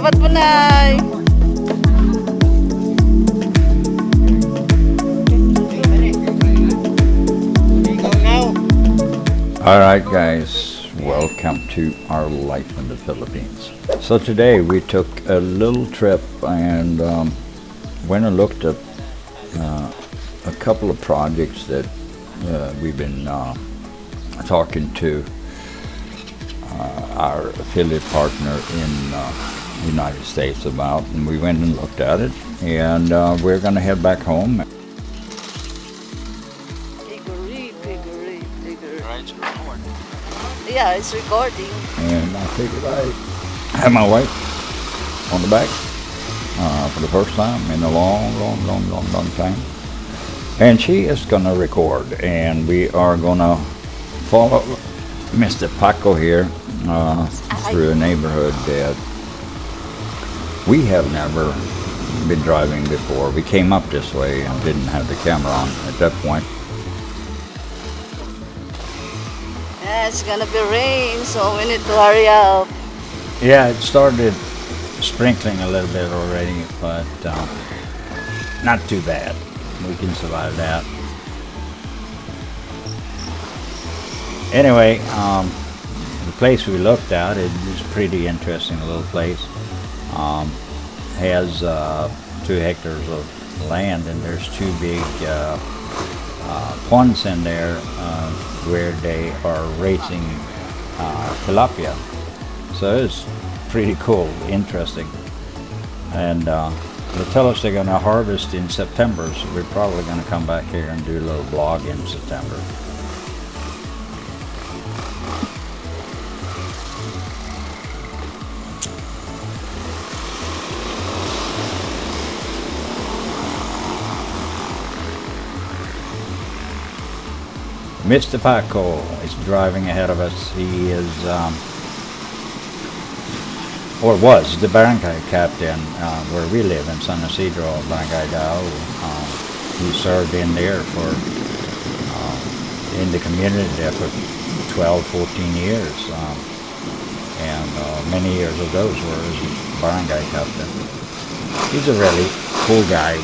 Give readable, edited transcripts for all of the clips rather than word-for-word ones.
Salamat po, Nay. Alright guys, welcome to our life in the Philippines. So today we took a little trip and went and looked at a couple of projects that we've been talking to our affiliate partner in the United States about, and we went and looked at it, and we're going to head back home. Yeah, it's recording. And I figured I have my wife on the back for the first time in a long time. And she is going to record, and we are going to follow Mr. Paco here through a neighborhood that we have never been driving before. We came up this way and didn't have the camera on at that point. It's gonna be rain, so we need to hurry up. Yeah, it started sprinkling a little bit already, but not too bad. We can survive that. Anyway, the place we looked at is pretty interesting little place. Has 2 hectares of land, and there's 2 big ponds in there where they are raising tilapia. So it's pretty cool, interesting. And they tell us they're going to harvest in September, so we're probably going to come back here and do a little vlog in September. Mr. Paco is driving ahead of us. He is, or was, the barangay captain where we live in San Isidro, Barangay Dao. He served in there for, in the community there for 12, 14 years. And many years of those were as barangay captain. He's a really cool guy.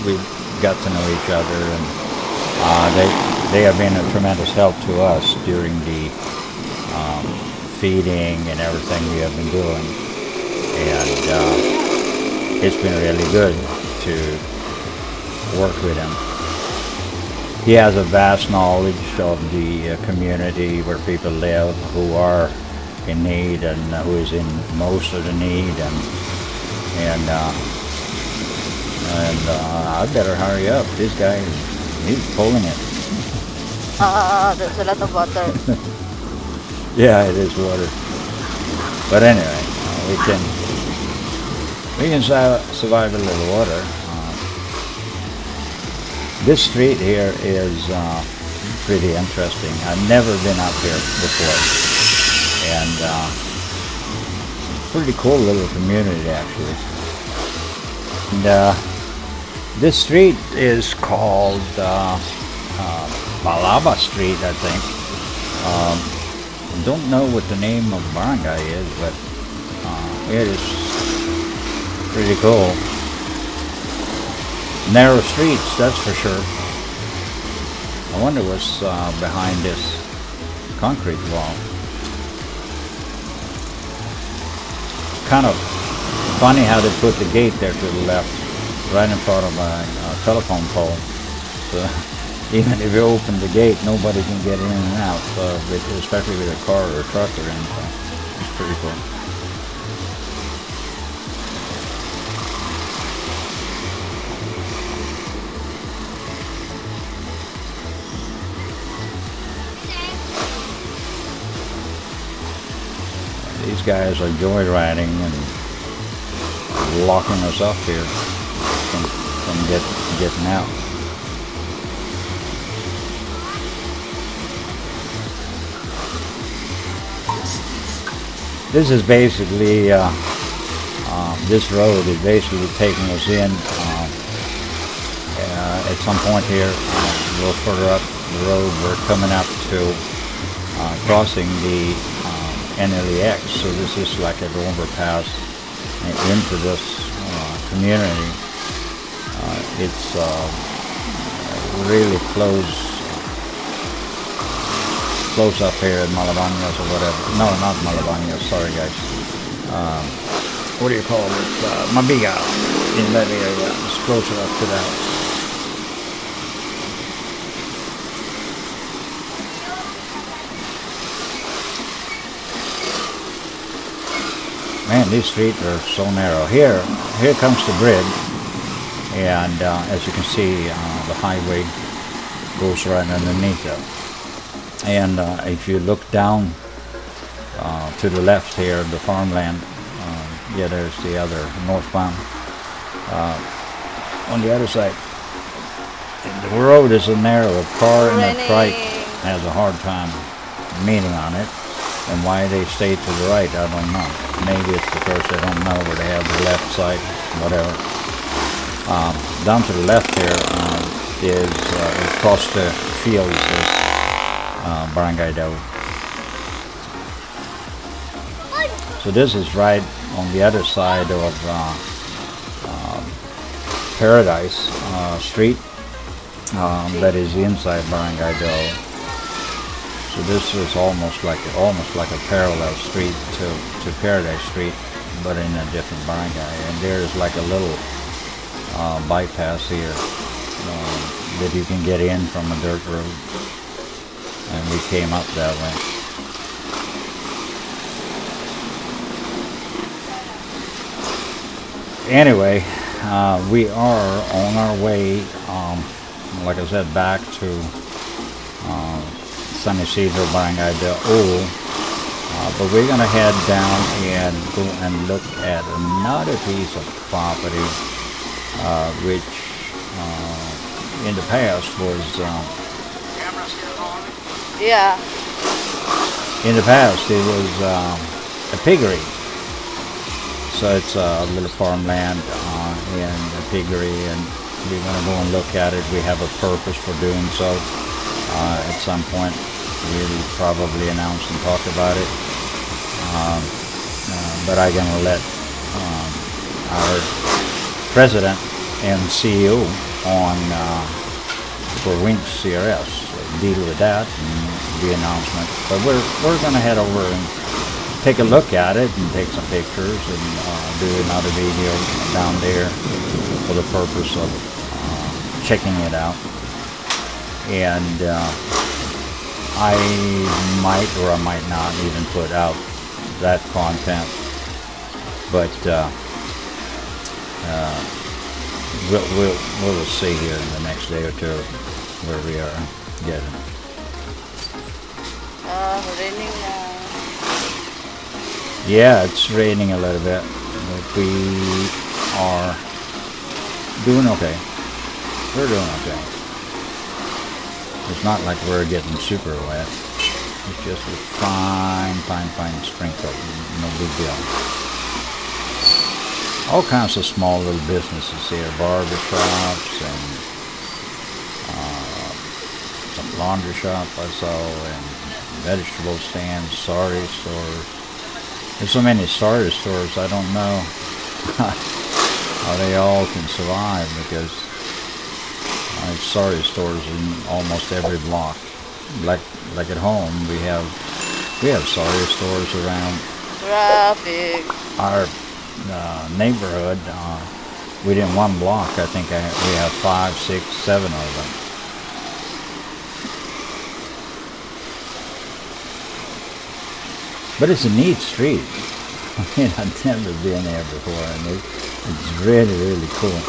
We got to know each other, and they have been a tremendous help to us during the feeding and everything we have been doing, and it's been really good to work with him. He has a vast knowledge of the community where people live who are in need, and who is in most of the need, and I better hurry up. This guy, he's pulling it. There's a lot of water. Yeah, it is water. But anyway, we can survive a little water. This street here is pretty interesting. I've never been up here before, and pretty cool little community actually. And this street is called Balaba Street, I think. Don't know what the name of the barangay is, but it is pretty cool. Narrow streets, that's for sure. I wonder what's behind this concrete wall. Kind of funny how they put the gate there to the left, right in front of a telephone pole. So even if you open the gate, nobody can get in and out, especially with a car or a truck or anything. It's pretty cool. These guys are joyriding and locking us up here from getting out. This is basically, this road is basically taking us in at some point here, a little further up the road. We're coming up to crossing the NLEX, so this is like an overpass into this community. It's really close up here in Malabañas or whatever. No, not Malabañas. Sorry, guys. What do you call it? Mabiga, in that area. It's closer up to that. Man, these streets are so narrow. Here comes the bridge, and as you can see, the highway goes right underneath it. And if you look down to the left here, the farmland, yeah, there's the other northbound. On the other side, the road is so narrow. A car and a trike has a hard time meeting on it. And why they stay to the right, I don't know. Maybe it's because they don't know where they have the left side, whatever. Down to the left here is across the fields is Barangay Dao. So this is right on the other side of Paradise Street. That is inside Barangay Dao. So this is almost like a parallel street to Paradise Street, but in a different barangay. And there is like a little bypass here that you can get in from a dirt road. And we came up that way. Anyway, we are on our way, like I said, back to San Isidro, Barangay de O, but we're going to head down and go and look at another piece of property, which in the past was, Yeah. in the past it was a piggery. So it's a little farmland and a piggery, and we're going to go and look at it. We have a purpose for doing so. At some point we'll probably announce and talk about it, but I'm going to let our president and CEO on for Winks CRS deal with that and the announcement. But we're going to head over and take a look at it and take some pictures and do another video down there for the purpose of checking it out. And I might or I might not even put out that content, but we'll see here in the next day or two where we are getting. Raining now. Yeah, it's raining a little bit, but we are doing okay. We're doing okay. It's not like we're getting super wet. It's just a fine sprinkle. No big deal. All kinds of small little businesses here. Barber shops and some laundry shop I saw, and vegetable stands, sari stores. There's so many sari stores, I don't know how they all can survive, because there's sari stores in almost every block. Like at home, we have sari stores around Traffic. our neighborhood. Within one block, I think we have 5, 6, 7 of them. But it's a neat street. I mean, I've never been there before, and it's really, really cool.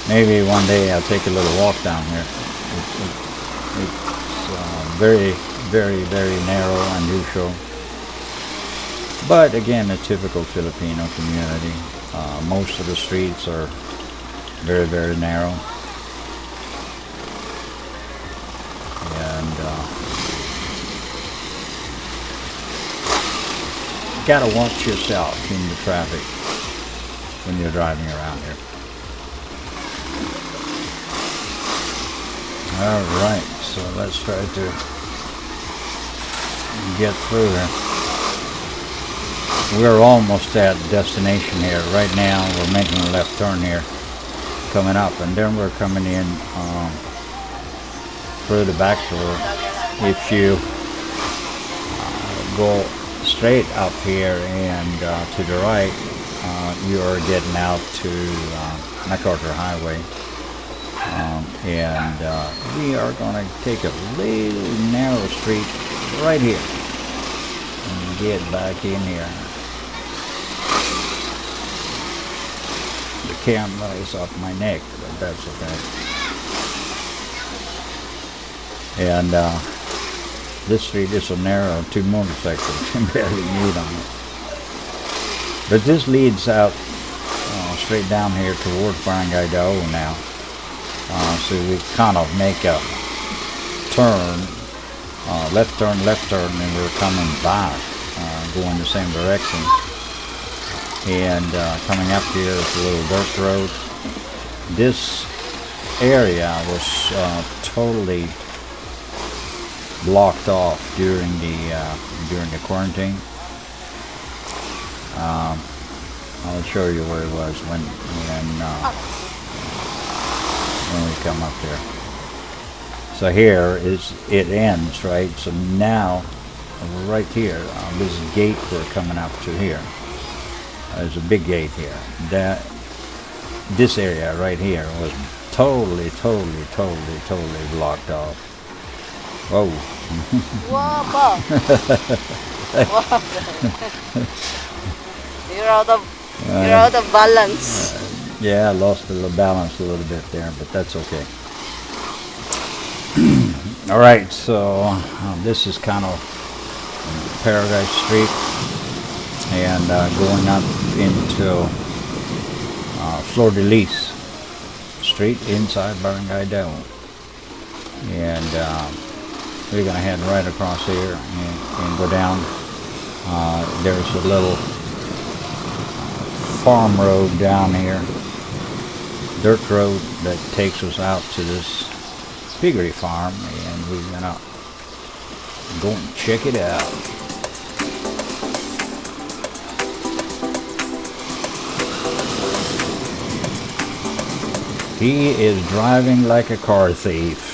Maybe one day I'll take a little walk down here. It's very, very, very narrow, unusual. But again, a typical Filipino community. Most of the streets are very, very narrow. And gotta watch yourself in the traffic when you're driving around here. Alright, so let's try to get through here. We're almost at destination here. Right now we're making a left turn here, coming up, and then we're coming in through the back door. If you go straight up here and to the right, you are getting out to MacArthur Highway. And we are going to take a little narrow street right here and get back in here. The camera is up my neck, but that's okay. And this street is so narrow, 2 motorcycles can barely meet on it. But this leads out straight down here towards Barangay Dao now. So we kind of make a turn, left turn, and we're coming back, going the same direction. And coming up here is a little dirt road. This area was totally blocked off during the quarantine. I'll show you where it was when we come up there. So here it ends, right? So now right here, this gate we're coming up to here. There's a big gate here. This area right here was totally blocked off. Whoa. Whoa. You're out of balance. Yeah, I lost a little balance a little bit there, but that's okay. All right, so this is kind of Paradise Street, and going up into Flor de Lis Street inside Barangay Dao. And we're going to head right across here and go down. There's a little farm road down here, dirt road that takes us out to this piggery farm, and we're gonna go and check it out. He is driving like a car thief.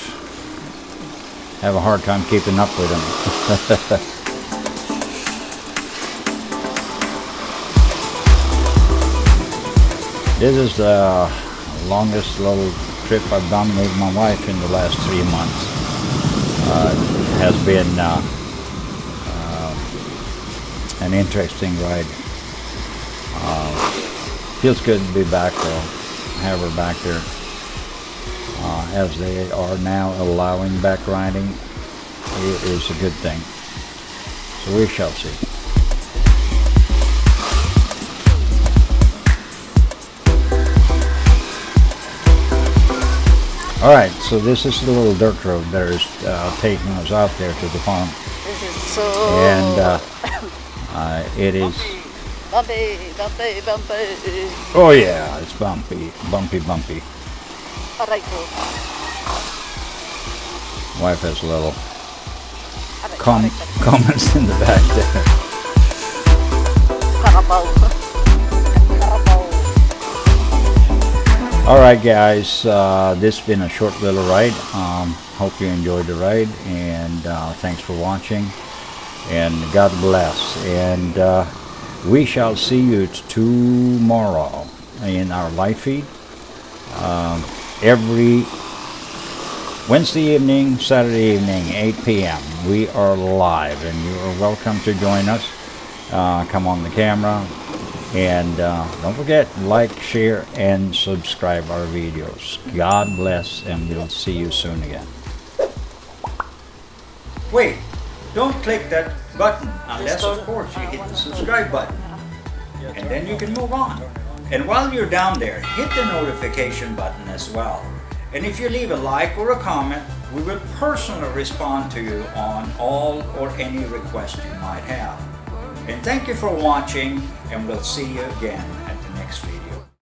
Have a hard time keeping up with him. This is the longest little trip I've done with my wife in the last 3 months. It has been an interesting ride. Feels good to be back though, have her back there. As they are now allowing back riding, it is a good thing. So we shall see. Alright, so this is the little dirt road that is taking us out there to the farm. This is so... And it is... Bumpy. Oh yeah, it's bumpy. Aray ko. Wife has a little comments in the back there. Karabaw. Alright guys, this has been a short little ride. Hope you enjoyed the ride, and thanks for watching, and God bless. And we shall see you tomorrow in our live feed. Every Wednesday evening, Saturday evening, 8 p.m. we are live, and you are welcome to join us. Come on the camera, and don't forget, like, share, and subscribe our videos. God bless, and we'll see you soon again. Wait, don't click that button unless, of course, you hit the subscribe button, and then you can move on. And while you're down there, hit the notification button as well. And if you leave a like or a comment, we will personally respond to you on all or any request you might have. And thank you for watching, and we'll see you again at the next video.